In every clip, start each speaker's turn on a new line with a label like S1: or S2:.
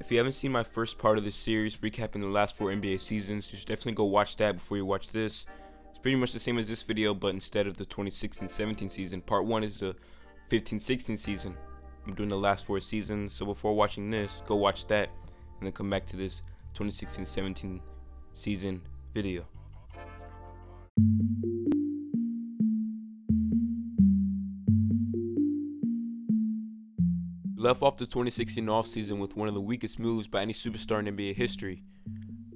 S1: If you haven't seen my first part of this series recapping the last 4 NBA seasons, you should definitely go watch that before you watch this. It's pretty much the same as this video, but instead of the 2016-17 season, part 1 is the 15-16 season. I'm doing the last 4 seasons, so before watching this, go watch that, and then come back to this 2016-17 season video. We left off the 2016 offseason with one of the weakest moves by any superstar in NBA history.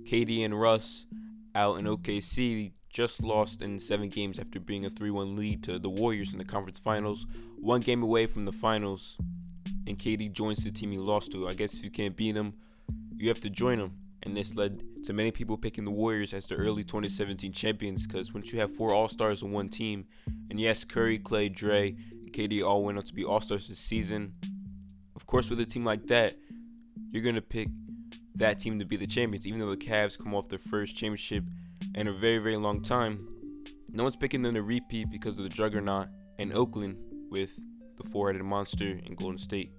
S1: KD and Russ out in OKC just lost in 7 games after being a 3-1 lead to the Warriors in the conference finals, 1 game away from the finals, and KD joins the team he lost to. I guess if you can't beat him, you have to join him, and this led to many people picking the Warriors as the early 2017 champions, because once you have 4 All-Stars on one team, and yes, Curry, Klay, Dre, and KD all went on to be All-Stars this season, of course with a team like that, you're going to pick that team to be the champions. Even though the Cavs come off their first championship in a very, very long time, no one's picking them to repeat because of the juggernaut in Oakland with the 4-headed monster in Golden State.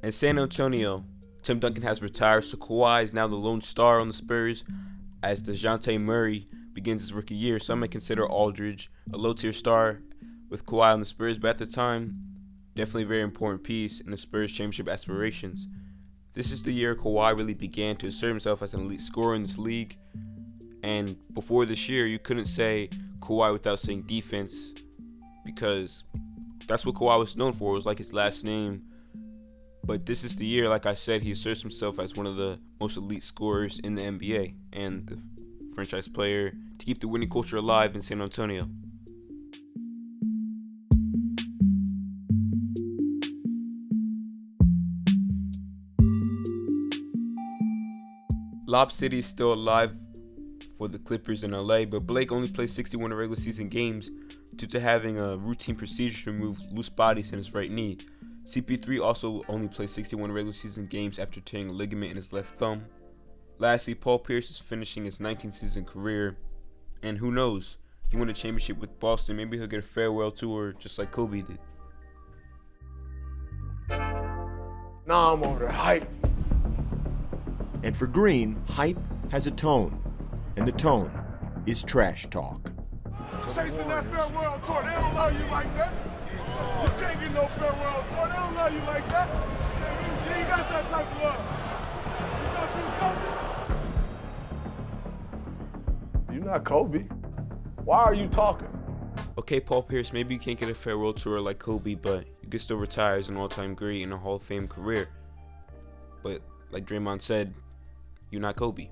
S1: In San Antonio, Tim Duncan has retired, so Kawhi is now the lone star on the Spurs as DeJounte Murray begins his rookie year. Some may consider Aldridge a low-tier star with Kawhi on the Spurs, but at the time, definitely a very important piece in the Spurs' championship aspirations. This is the year Kawhi really began to assert himself as an elite scorer in this league, and before this year, you couldn't say Kawhi without saying defense, because that's what Kawhi was known for. It was like his last name. But this is the year, like I said, he asserts himself as one of the most elite scorers in the NBA and the franchise player to keep the winning culture alive in San Antonio. Lob City is still alive for the Clippers in LA, but Blake only played 61 regular season games due to having a routine procedure to remove loose bodies in his right knee. CP3 also only played 61 regular season games after tearing a ligament in his left thumb. Lastly, Paul Pierce is finishing his 19th season career, and who knows, he won a championship with Boston. Maybe he'll get a farewell tour just like Kobe did.
S2: Nah, I'm over there hype.
S3: And for Green, hype has a tone, and the tone is trash talk.
S2: Chasing that farewell tour, they don't love you like that. You can't get no farewell tour, they don't love you like that. You ain't got that type of love. You thought you was Kobe? You're not Kobe. Why are you talking?
S1: Okay, Paul Pierce, maybe you can't get a farewell tour like Kobe, but you can still retire as an all-time great in a Hall of Fame career. But like Draymond said, you're not Kobe.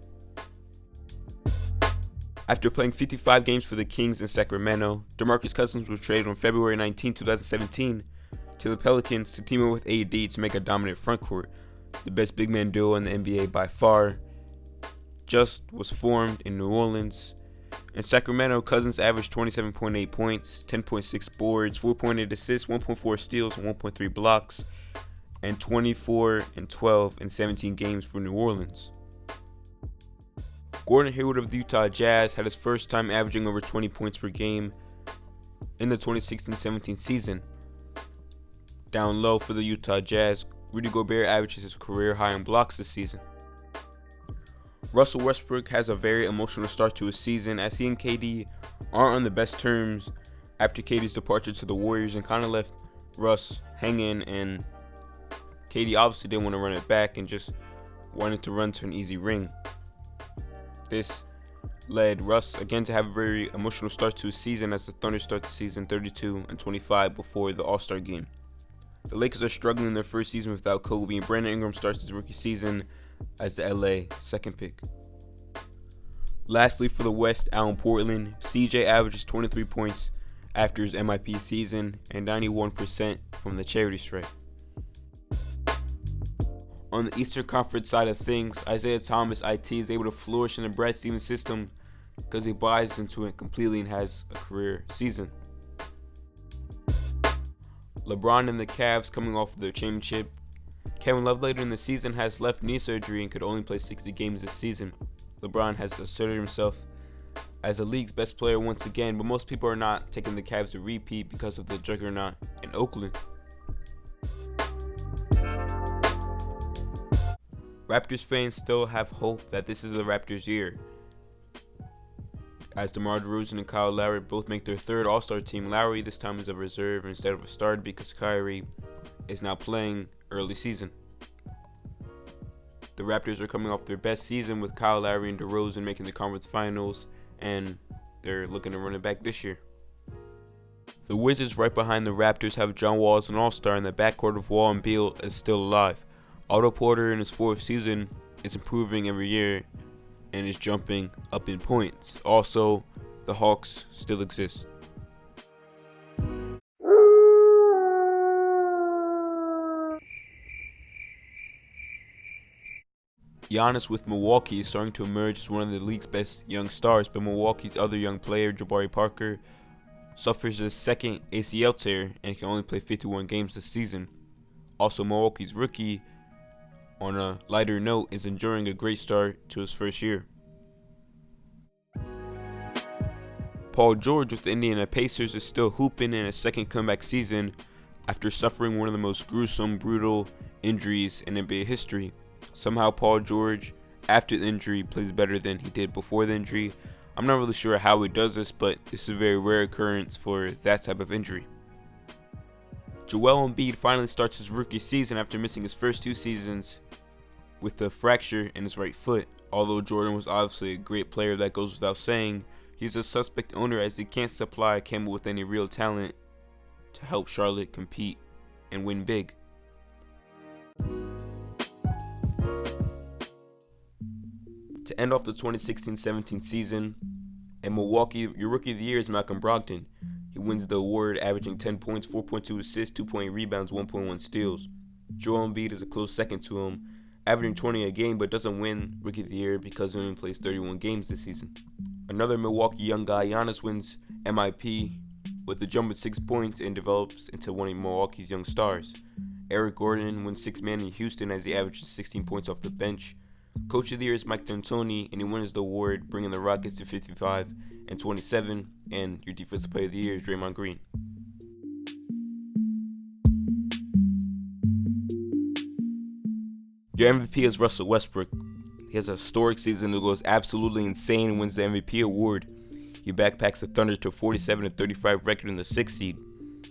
S1: After playing 55 games for the Kings in Sacramento, DeMarcus Cousins was traded on February 19, 2017 to the Pelicans to team up with AD to make a dominant frontcourt. The best big man duo in the NBA by far just was formed in New Orleans. In Sacramento, Cousins averaged 27.8 points, 10.6 boards, 4.8 assists, 1.4 steals, and 1.3 blocks, and 24 and 12 in 17 games for New Orleans. Gordon Hayward of the Utah Jazz had his first time averaging over 20 points per game in the 2016-17 season. Down low for the Utah Jazz, Rudy Gobert averages his career high in blocks this season. Russell Westbrook has a very emotional start to his season as he and KD aren't on the best terms after KD's departure to the Warriors and kind of left Russ hanging, and KD obviously didn't want to run it back and just wanted to run to an easy ring. This led Russ again to have a very emotional start to his season as the Thunder start the season 32-25 before the All-Star game. The Lakers are struggling in their first season without Kobe, and Brandon Ingram starts his rookie season as the LA second pick. Lastly, for the West, out in Portland, CJ averages 23 points after his MIP season and 91% from the charity stripe. On the Eastern Conference side of things, Isaiah Thomas IT is able to flourish in the Brad Stevens system because he buys into it completely and has a career season. LeBron and the Cavs coming off of their championship. Kevin Love later in the season has left knee surgery and could only play 60 games this season. LeBron has asserted himself as the league's best player once again, but most people are not taking the Cavs to repeat because of the juggernaut in Oakland. Raptors fans still have hope that this is the Raptors' year, as DeMar DeRozan and Kyle Lowry both make their third All-Star team. Lowry this time is a reserve instead of a starter because Kyrie is now playing early season. The Raptors are coming off their best season with Kyle Lowry and DeRozan making the conference finals, and they're looking to run it back this year. The Wizards right behind the Raptors have John Wall as an All-Star, and the backcourt of Wall and Beal is still alive. Otto Porter in his fourth season is improving every year and is jumping up in points. Also, the Hawks still exist. Giannis with Milwaukee is starting to emerge as one of the league's best young stars, but Milwaukee's other young player, Jabari Parker, suffers a second ACL tear and can only play 51 games this season. Also, Milwaukee's rookie, on a lighter note, is enjoying a great start to his first year. Paul George with the Indiana Pacers is still hooping in a second comeback season after suffering one of the most gruesome, brutal injuries in NBA history. Somehow Paul George, after the injury, plays better than he did before the injury. I'm not really sure how he does this, but this is a very rare occurrence for that type of injury. Joel Embiid finally starts his rookie season after missing his first 2 seasons with a fracture in his right foot. Although Jordan was obviously a great player, that goes without saying, he's a suspect owner as he can't supply Kemba with any real talent to help Charlotte compete and win big. To end off the 2016-17 season, in Milwaukee, your Rookie of the Year is Malcolm Brogdon. He wins the award averaging 10 points, 4.2 assists, 2.8 rebounds, 1.1 steals. Joel Embiid is a close second to him, averaging 20 a game, but doesn't win Rookie of the Year because he only plays 31 games this season. Another Milwaukee young guy, Giannis, wins MIP with a jump of 6 points and develops into one of Milwaukee's young stars. Eric Gordon wins Sixth Man in Houston as he averages 16 points off the bench. Coach of the Year is Mike D'Antoni, and he wins the award, bringing the Rockets to 55 and 27. And your Defensive Player of the Year is Draymond Green. Your MVP is Russell Westbrook. He has a historic season that goes absolutely insane and wins the MVP award. He backpacks the Thunder to a 47-35 record in the 6th seed.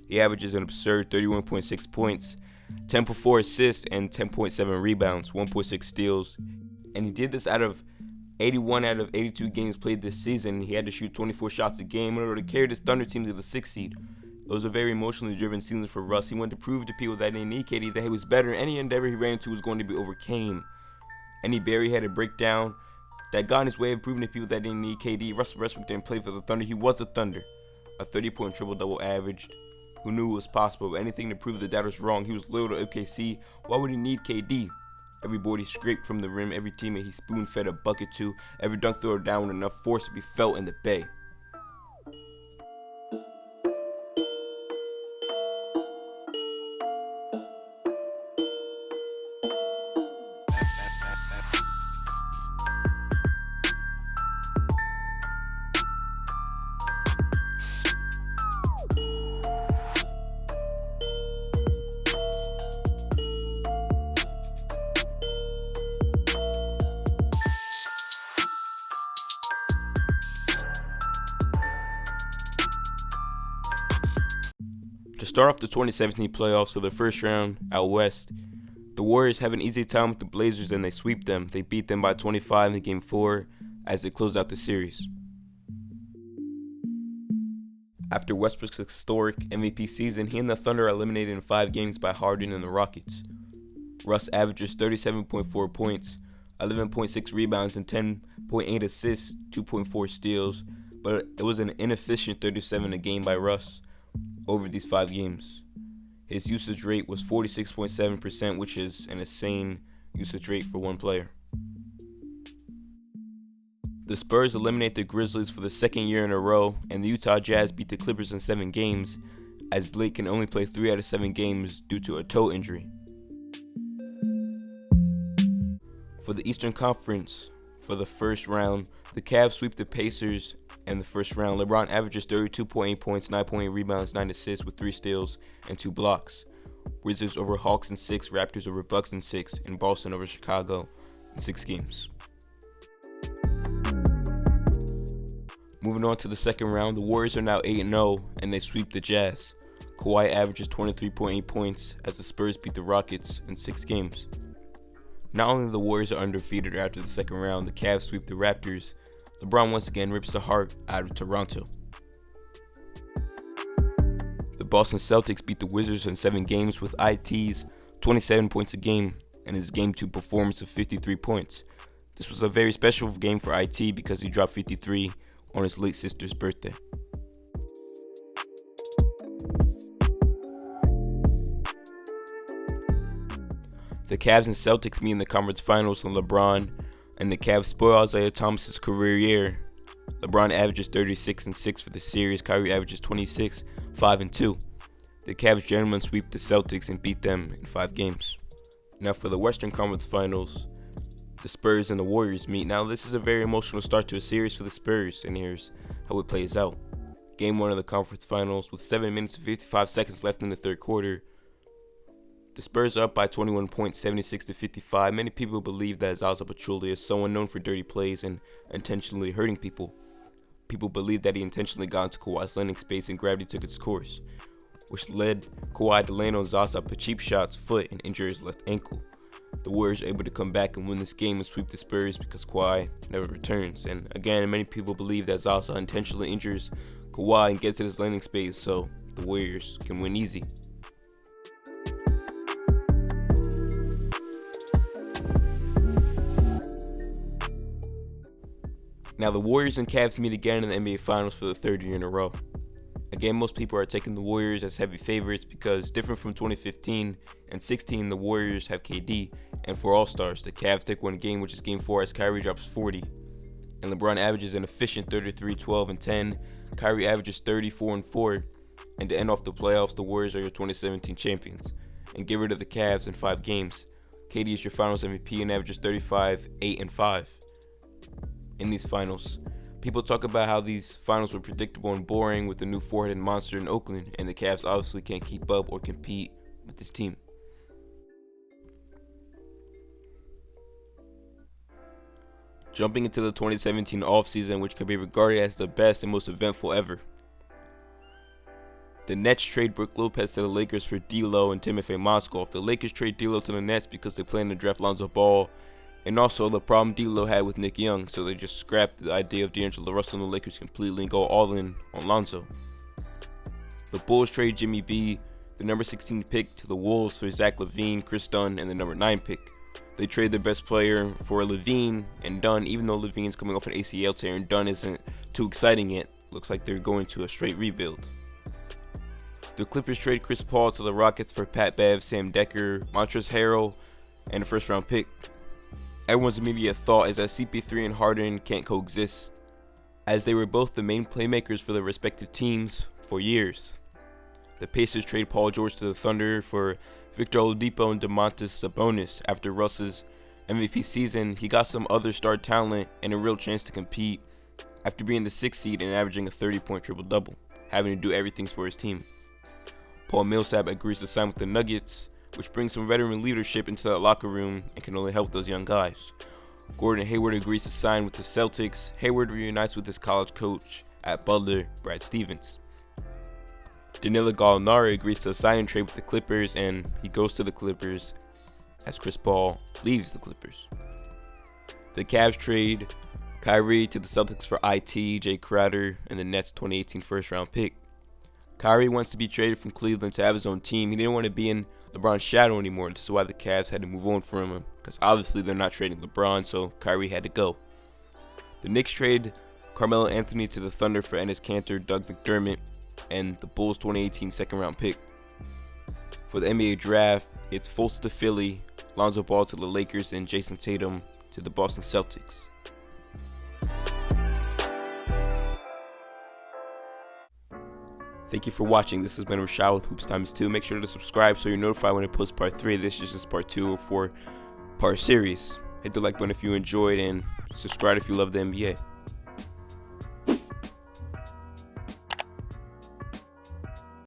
S1: He averages an absurd 31.6 points, 10.4 assists, and 10.7 rebounds, 1.6 steals. And he did this out of 81 out of 82 games played this season. He had to shoot 24 shots a game in order to carry this Thunder team to the 6th seed. It was a very emotionally driven season for Russ. He wanted to prove to people that didn't need KD that he was better. Any endeavor he ran into was going to be overcame. Any barrier he had to break down that got in his way of proving to people that didn't need KD. Russell Westbrook didn't play for the Thunder. He was the Thunder. A 30-point triple-double averaged. Who knew it was possible? But anything to prove that that was wrong. He was loyal to OKC. Why would he need KD? Every board he scraped from the rim, every teammate he spoon-fed a bucket to, every dunk throw down with enough force to be felt in the Bay. To start off the 2017 playoffs for the first round out west, the Warriors have an easy time with the Blazers and they sweep them. They beat them by 25 in Game 4 as they close out the series. After Westbrook's historic MVP season, he and the Thunder are eliminated in 5 games by Harden and the Rockets. Russ averages 37.4 points, 11.6 rebounds, and 10.8 assists, 2.4 steals, but it was an inefficient 37 a game by Russ over these 5 games. His usage rate was 46.7%, which is an insane usage rate for one player. The Spurs eliminate the Grizzlies for the second year in a row, and the Utah Jazz beat the Clippers in 7 games, as Blake can only play 3 out of 7 games due to a toe injury. For the Eastern Conference, for the first round, the Cavs sweep the Pacers In the first round, LeBron averages 32.8 points, 9.8 rebounds, 9 assists with 3 steals and 2 blocks. Wizards over Hawks in 6, Raptors over Bucks in 6, and Boston over Chicago in 6 games. Moving on to the second round, the Warriors are now 8-0 and they sweep the Jazz. Kawhi averages 23.8 points as the Spurs beat the Rockets in 6 games. Not only the Warriors are undefeated after the second round, the Cavs sweep the Raptors. LeBron once again rips the heart out of Toronto. The Boston Celtics beat the Wizards in 7 games with IT's 27 points a game and his Game 2 performance of 53 points. This was a very special game for IT because he dropped 53 on his late sister's birthday. The Cavs and Celtics meet in the conference finals, and LeBron and the Cavs spoil Isaiah Thomas's career year. LeBron averages 36 and 6 for the series. Kyrie averages 26, 5 and 2. The Cavs gentlemen sweep the Celtics and beat them in 5 games. Now for the Western Conference Finals, the Spurs and the Warriors meet. Now this is a very emotional start to a series for the Spurs, and here's how it plays out. Game 1 of the conference finals with 7 minutes and 55 seconds left in the third quarter. The Spurs are up by 21 points, 76 to 55. Many people believe that Zaza Pachulia is someone known for dirty plays and intentionally hurting people. People believe that he intentionally got into Kawhi's landing space and gravity took its course, which led Kawhi to land on Zaza a cheap shot's foot and injure his left ankle. The Warriors are able to come back and win this game and sweep the Spurs because Kawhi never returns. And again, many people believe that Zaza intentionally injures Kawhi and gets in his landing space so the Warriors can win easy. Now the Warriors and Cavs meet again in the NBA Finals for the 3rd year in a row. Again, most people are taking the Warriors as heavy favorites because different from 2015 and 16, the Warriors have KD, and for All-Stars, the Cavs take one game, which is Game 4 as Kyrie drops 40. And LeBron averages an efficient 33, 12, and 10. Kyrie averages 34 and 4. And to end off the playoffs, the Warriors are your 2017 champions. And get rid of the Cavs in 5 games. KD is your Finals MVP and averages 35, 8, and 5. In these finals, people talk about how these finals were predictable and boring with the new four-headed monster in Oakland, and the Cavs obviously can't keep up or compete with this team. Jumping into the 2017 offseason, which could be regarded as the best and most eventful ever. The Nets trade Brook Lopez to the Lakers for D'Lo and Timofey Mozgov. The Lakers trade D'Lo to the Nets because they plan to draft Lonzo Ball, and also the problem D'Lo had with Nick Young, so they just scrapped the idea of D'Angelo Russell and the Lakers completely and go all in on Lonzo. The Bulls trade Jimmy B, the number 16 pick, to the Wolves for Zach LaVine, Chris Dunn, and the number 9 pick. They trade their best player for LaVine and Dunn, even though LaVine's coming off an ACL tear and Dunn isn't too exciting yet. Looks like they're going to a straight rebuild. The Clippers trade Chris Paul to the Rockets for Pat Bev, Sam Decker, Montrezl Harrell, and a first-round pick. Everyone's immediate thought is that CP3 and Harden can't coexist, as they were both the main playmakers for their respective teams for years. The Pacers trade Paul George to the Thunder for Victor Oladipo and Domantas Sabonis. After Russ's MVP season, he got some other star talent and a real chance to compete after being the 6th seed and averaging a 30-point triple-double, having to do everything for his team. Paul Millsap agrees to sign with the Nuggets, which brings some veteran leadership into that locker room and can only help those young guys. Gordon Hayward agrees to sign with the Celtics. Hayward reunites with his college coach at Butler, Brad Stevens. Danilo Gallinari agrees to a sign-and trade with the Clippers, and he goes to the Clippers as Chris Paul leaves the Clippers. The Cavs trade Kyrie to the Celtics for IT, Jay Crowder, and the Nets' 2018 first-round pick. Kyrie wants to be traded from Cleveland to have his own team. He didn't want to be in LeBron's shadow anymore. This is why the Cavs had to move on from him, because obviously they're not trading LeBron, so Kyrie had to go. The Knicks trade Carmelo Anthony to the Thunder for Enes Kanter, Doug McDermott, and the Bulls' 2018 second-round pick. For the NBA draft, it's Fultz to Philly, Lonzo Ball to the Lakers, and Jason Tatum to the Boston Celtics. Thank you for watching. This has been Roshan with Hoops Times 2. Make sure to subscribe so you're notified when I post part 3. This is just part 2 of 4-part series. Hit the like button if you enjoyed and subscribe if you love the NBA.